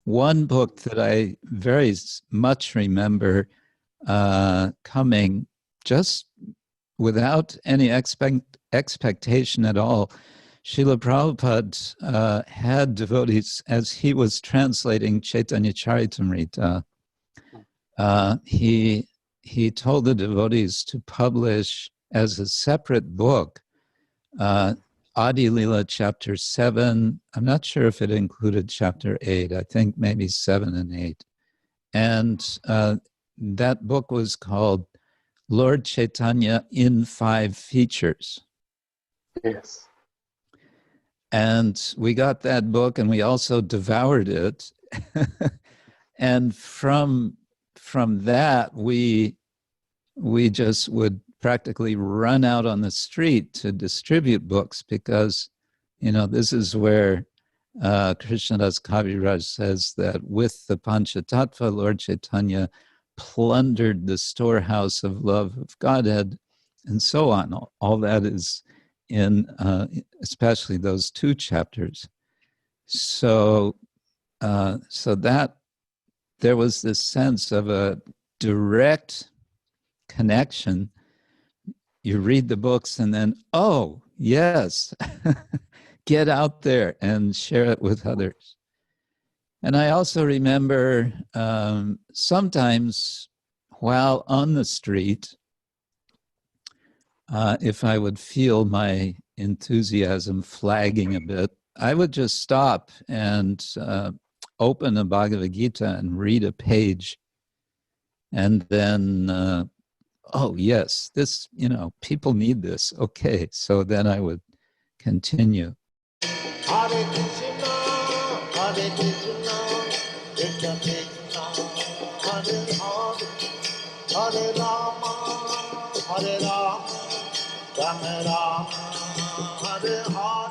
one book that I very much remember coming just without any expectation at all. Srila Prabhupada had devotees, as he was translating Chaitanya Charitamrita, he told the devotees to publish as a separate book Adi Lila chapter 7. I'm not sure if it included chapter 8. I think maybe 7 and 8. And that book was called Lord Chaitanya in 5 Features. Yes. And we got that book and we also devoured it. And from that, we just would practically run out on the street to distribute books because, this is where Krishnadas Kaviraj says that with the Panchatattva, Lord Chaitanya plundered the storehouse of love of Godhead, and so on. All that is in especially those 2 chapters. So that there was this sense of a direct connection. You read the books and then, oh, yes, get out there and share it with others. And I also remember sometimes while on the street, if I would feel my enthusiasm flagging a bit, I would just stop and open a Bhagavad Gita and read a page. And then, oh, yes, this, people need this. Okay, so then I would continue. Hare Krishna, Hare Krishna, Krishna Krishna, Hare Hare, Hare Rama, Hare Rama, Rama Rama, Hare Hare.